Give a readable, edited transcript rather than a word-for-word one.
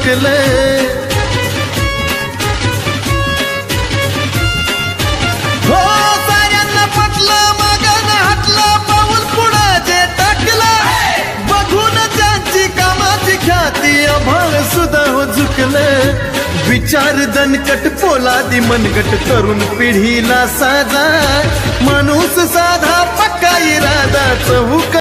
झुकले। हो साऱ्यांना पटलं मागं हटलं पाऊल पुढं जे टाकलं बघून त्यांची कामाची ख्याती आभाळ सुद्धा हो झुकले। विचार दणकट पोलादी मनगट तरुण पिढीला साधा माणूस साधा पक्का इरादा चहूक